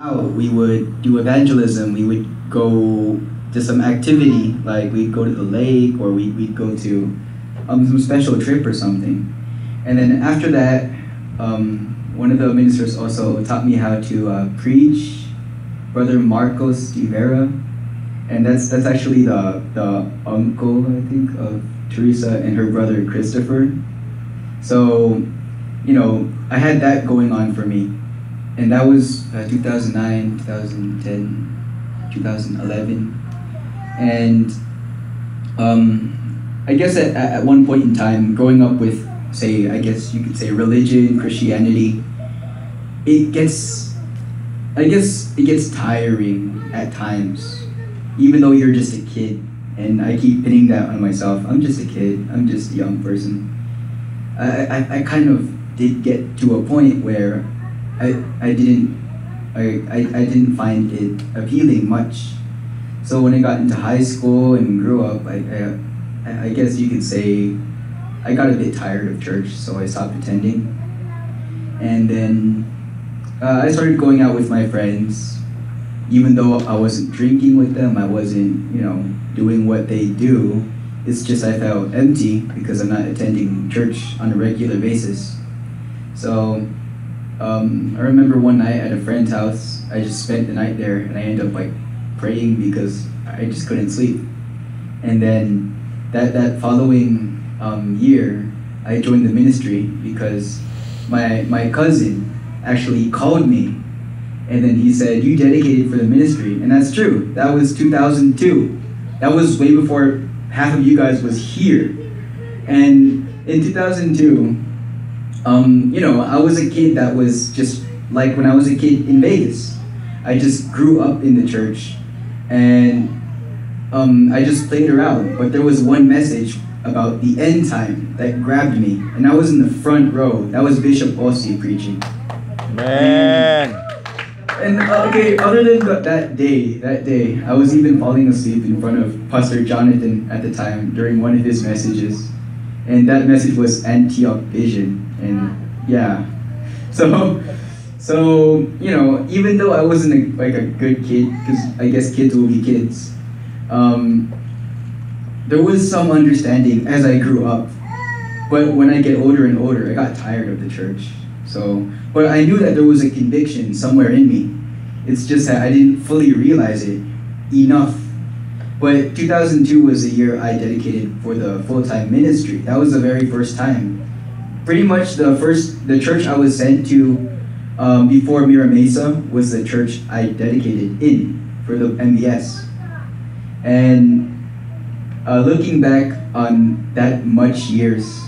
We would do evangelism. We would go to some activity, like we'd go to the lake or we'd go to some special trip or something. And then after that, one of the ministers also taught me how to preach, Brother Marcos de Vera. And that's actually the uncle, I think, of Teresa and her brother Christopher. So, I had that going on for me. And that was 2009, 2010, 2011. And I guess at one point in time, growing up with, say, I guess you could say religion, Christianity, it gets tiring at times, even though you're just a kid. And I keep pinning that on myself. I'm just a kid. I'm just a young person. I kind of did get to a point where I didn't find it appealing much. So when I got into high school and grew up, I guess you could say I got a bit tired of church, so I stopped attending. And then I started going out with my friends, even though I wasn't drinking with them, I wasn't, doing what they do. It's just I felt empty because I'm not attending church on a regular basis. So I remember one night at a friend's house, I just spent the night there and I ended up praying because I just couldn't sleep. And then that following year, I joined the ministry because my cousin actually called me and then he said, "You dedicated for the ministry." And that's true. That was 2002. That was way before half of you guys was here. And in 2002, I was a kid that was just like when I was a kid in Vegas. I just grew up in the church and I just played around. But there was one message about the end time that grabbed me, and I was in the front row. That was Bishop Ossie preaching. Man. And okay, other than that day, I was even falling asleep in front of Pastor Jonathan at the time during one of his messages. And that message was Antioch Vision. And yeah, so even though I wasn't a good kid, because I guess kids will be kids, there was some understanding as I grew up. But when I get older and older, I got tired of the church. But I knew that there was a conviction somewhere in me. It's just that I didn't fully realize it enough. But 2002 was the year I dedicated for the full-time ministry. That was the very first time. Pretty much the church I was sent to before Mira Mesa was the church I dedicated in for the MBS. And looking back on that much years,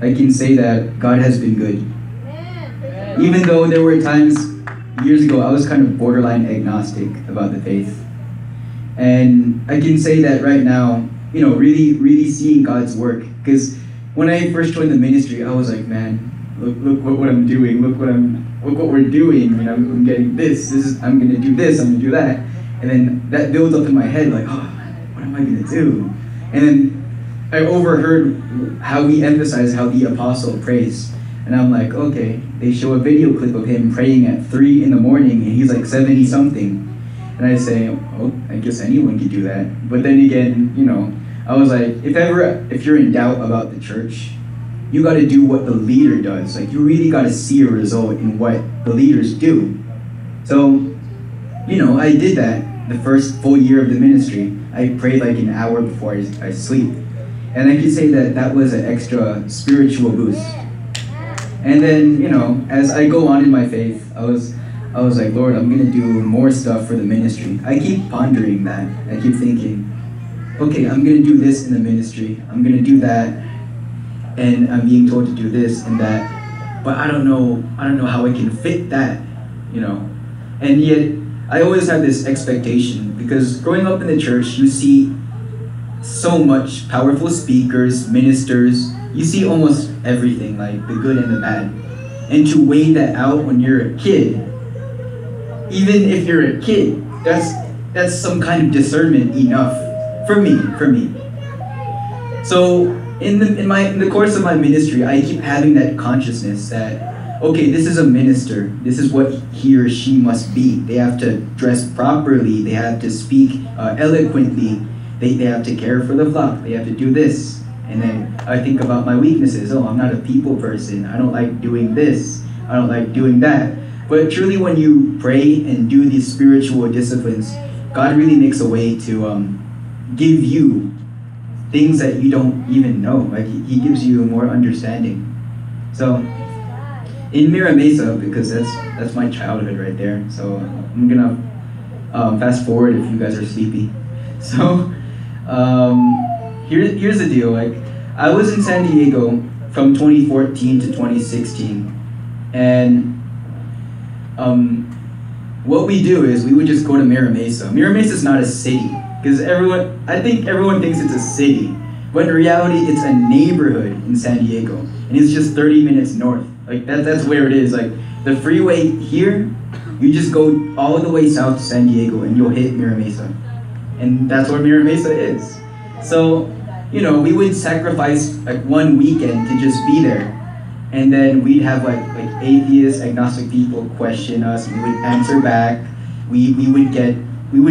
I can say that God has been good. Even though there were times years ago I was kind of borderline agnostic about the faith. And I can say that right now, really seeing God's work. Because when I first joined the ministry, I was like, man, look what I'm doing. Look what we're doing. And I'm getting this. I'm gonna do this. I'm gonna do that. And then that builds up in my head, like, oh, what am I gonna do? And then I overheard how he emphasized how the apostle prays. And I'm like, okay, they show a video clip of him praying at 3 in the morning, and he's like 70 something. And I say, oh, I guess anyone could do that. But then again, I was like, if you're in doubt about the church, you got to do what the leader does. Like, you really got to see a result in what the leaders do. So, I did that the first full year of the ministry. I prayed like an hour before I sleep. And I can say that was an extra spiritual boost. And then, as I go on in my faith, I was like, Lord, I'm going to do more stuff for the ministry. I keep pondering that. I keep thinking, okay, I'm going to do this in the ministry. I'm going to do that. And I'm being told to do this and that. But I don't know how I can fit that, And yet, I always have this expectation because growing up in the church, you see so much powerful speakers, ministers. You see almost everything, like the good and the bad. And to weigh that out when you're a kid, even if you're a kid, that's some kind of discernment enough for me. So in the course of my ministry, I keep having that consciousness that, okay, this is a minister. This is what he or she must be. They have to dress properly. They have to speak eloquently. They have to care for the flock. They have to do this. And then I think about my weaknesses. Oh, I'm not a people person. I don't like doing this. I don't like doing that. But truly when you pray and do these spiritual disciplines, God really makes a way to give you things that you don't even know. Like he gives you more understanding. So in Mira Mesa, because that's my childhood right there. So I'm gonna fast forward if you guys are sleepy. So here's the deal. Like I was in San Diego from 2014 to 2016, and what we do is we would just go to Mira Mesa. Mira Mesa is not a city, because I think everyone thinks it's a city, but in reality it's a neighborhood in San Diego, and it's just 30 minutes north. Like that's where it is. Like the freeway here, you just go all the way south to San Diego and you'll hit Mira Mesa, and that's where Mira Mesa is. So we would sacrifice like one weekend to just be there. And then we'd have like atheist, agnostic people question us. We would answer back. We would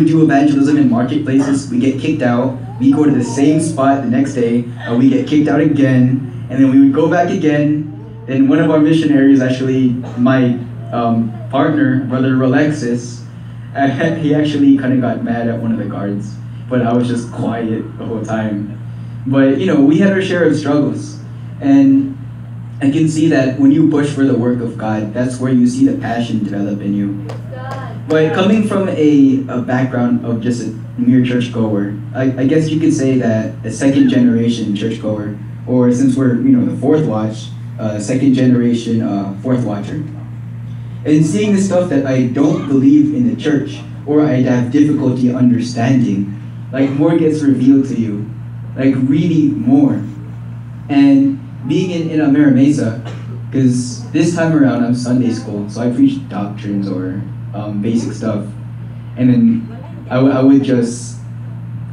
do evangelism in marketplaces. We get kicked out. We go to the same spot the next day. We get kicked out again, and then we would go back again. Then one of our missionaries, actually my partner, Brother Alexis, he actually kind of got mad at one of the guards, but I was just quiet the whole time. But we had our share of struggles, and I can see that when you push for the work of God, that's where you see the passion develop in you. But coming from a background of just a mere churchgoer, I guess you could say that a second generation churchgoer, or since we're the fourth watch, second generation fourth watcher. And seeing the stuff that I don't believe in the church, or I'd have difficulty understanding, like more gets revealed to you, like really more. And being in Mira Mesa, because this time around I'm Sunday school, so I preach doctrines or basic stuff, and then I would just,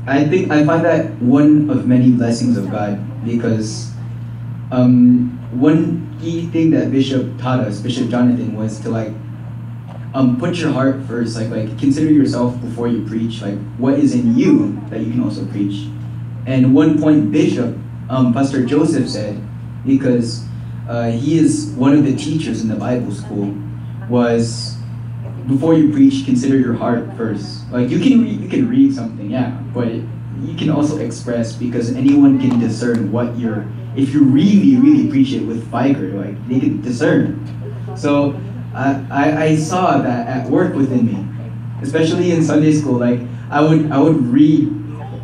I find that one of many blessings of God, because one key thing that Bishop taught us, Bishop Jonathan, was to put your heart first, like consider yourself before you preach, like what is in you that you can also preach. And one point Bishop, Pastor Joseph said, because he is one of the teachers in the Bible school, was before you preach, consider your heart first. Like you can read something, yeah, but you can also express, because anyone can discern what you're, if you really preach it with vigor, like they can discern. So I saw that at work within me, especially in Sunday school. Like I would read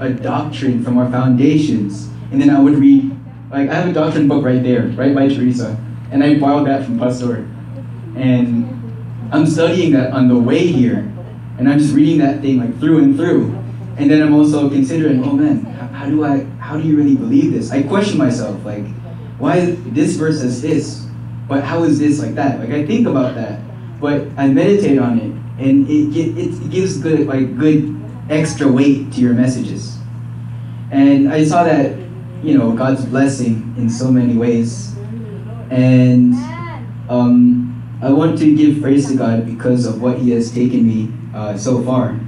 a doctrine from our foundations, and then I would read, like I have a doctrine book right there, right by Teresa, and I borrowed that from Pastor, and I'm studying that on the way here, and I'm just reading that thing like through and through, and then I'm also considering, oh man, how do you really believe this? I question myself, like, why this verse says this, but how is this like that? Like I think about that, but I meditate on it, and it gives good extra weight to your messages. And I saw that, God's blessing in so many ways. And I want to give praise to God because of what He has taken me so far.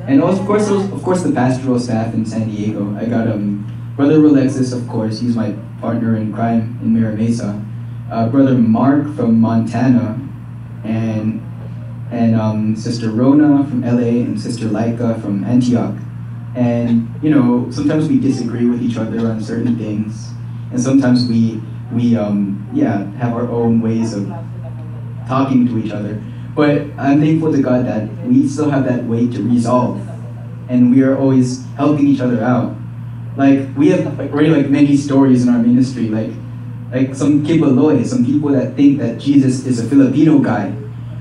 And of course, the pastoral staff in San Diego. I got Brother Alexis, of course, he's my partner in crime in Mira Mesa. Brother Mark from Montana, and Sister Rona from LA, and Sister Laika from Antioch. And sometimes we disagree with each other on certain things, and sometimes we have our own ways of talking to each other. But I'm thankful to God that we still have that way to resolve, and we are always helping each other out. Like we have already many stories in our ministry, like some kibaloy, some people that think that Jesus is a Filipino guy.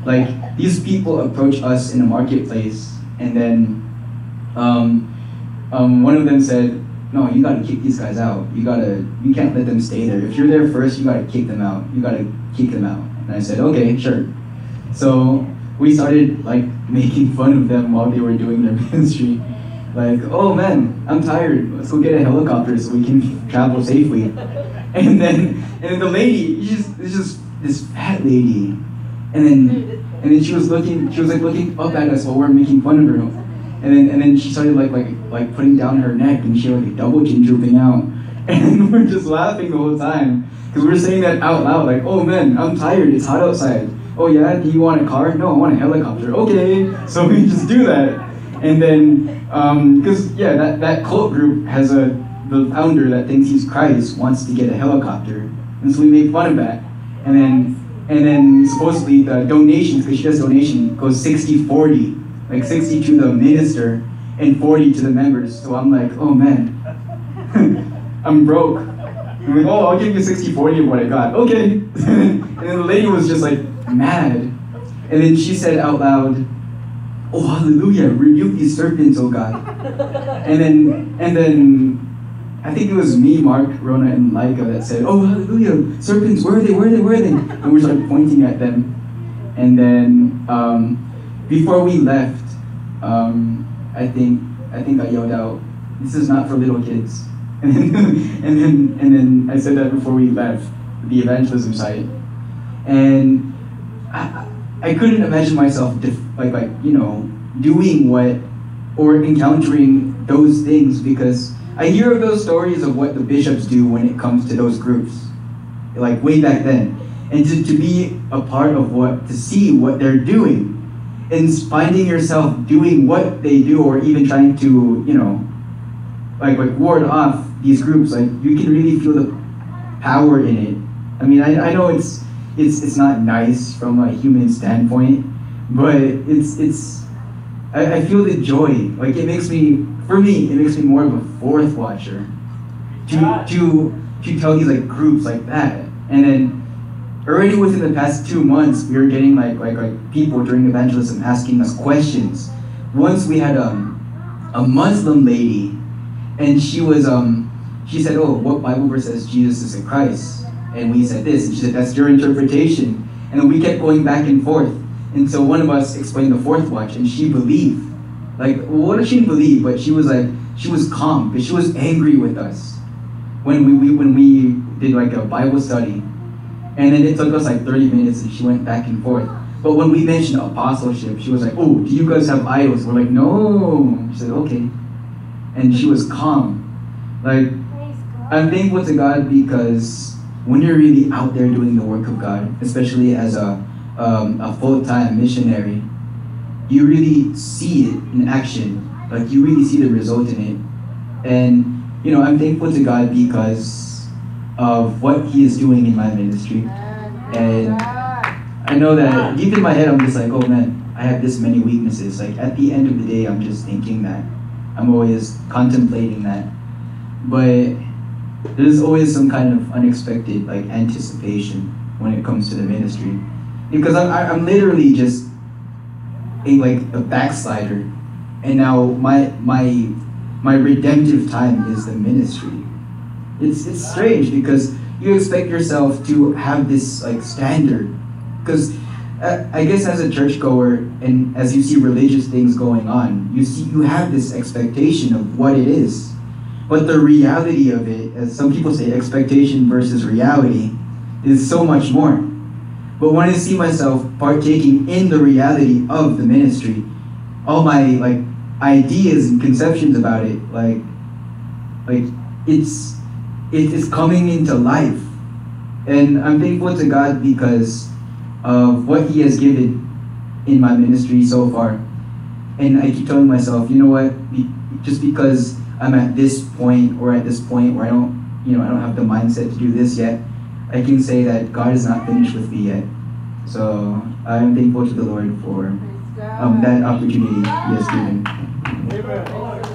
Like these people approach us in a marketplace, and then one of them said, no, you gotta kick these guys out. You can't let them stay there. If you're there first, you gotta kick them out. You gotta kick them out. And I said, okay, sure. So we started making fun of them while they were doing their ministry. Like, oh man, I'm tired. Let's go get a helicopter so we can travel safely. And then the lady, this this fat lady, and then she was like looking up at us while we were making fun of her, and then she started like putting down her neck, and she had like a double chin drooping out, and we're just laughing the whole time because we're saying that out loud, like, oh man, I'm tired, it's hot outside. Oh yeah, do you want a car? No, I want a helicopter. Okay, so we just do that, and then because that cult group has the founder that thinks he's Christ wants to get a helicopter, and so we make fun of that, and then supposedly the donations, because she does donation, goes 60-40, like 60 to the minister and 40 to the members. So I'm like, oh man, I'm broke. I'm like, oh, I'll give you 60-40 of what I got. Okay. And then the lady was just like mad, and then she said out loud, oh hallelujah, rebuke these serpents, oh God. And then I think it was me, Mark, Rona, and Laika that said, oh, hallelujah, serpents, where are they, where are they, where are they? And we started pointing at them. And then before we left, I think I yelled out, this is not for little kids. And then I said that before we left the evangelism site. And I couldn't imagine myself doing what, or encountering those things, because I hear of those stories of what the bishops do when it comes to those groups, like way back then. And to be a part of to see what they're doing, and finding yourself doing what they do, or even trying to, like ward off these groups, like you can really feel the power in it. I mean, I know it's not nice from a human standpoint, but I feel the joy. Like for me, it makes me more of a fourth watcher to tell these like groups like that. And then already within the past 2 months, we were getting like people during evangelism asking us questions. Once we had a Muslim lady, and she said, oh, what Bible verse says Jesus is the Christ? And we said this, and she said, that's your interpretation. And then we kept going back and forth. And so one of us explained the fourth watch, and she believed. Like, what did she believe? But she was calm, but she was angry with us when we did like a Bible study. And then it took us like 30 minutes, and she went back and forth. But when we mentioned apostleship, she was like, oh, do you guys have idols? We're like, no. She said, okay. And she was calm. Like, I'm thankful to God, because when you're really out there doing the work of God, especially as a full-time missionary, you really see it in action. Like, you really see the result in it. And, I'm thankful to God because of what He is doing in my ministry. And I know that deep in my head, I'm just like, oh man, I have this many weaknesses. Like, at the end of the day, I'm just thinking that. I'm always contemplating that. But there's always some kind of unexpected like anticipation when it comes to the ministry. Because I'm literally just a backslider, and now my redemptive time is the ministry. It's strange, because you expect yourself to have this like standard, because I guess as a churchgoer, and as you see religious things going on, you have this expectation of what it is, but the reality of it, as some people say, expectation versus reality, is so much more. But when I see myself partaking in the reality of the ministry, all my like ideas and conceptions about it, like it's coming into life. And I'm thankful to God because of what He has given in my ministry so far. And I keep telling myself, you know what, just because I'm at this point where I don't have the mindset to do this yet, I can say that God is not finished with me yet. So I'm thankful to the Lord for that opportunity He has given. Amen.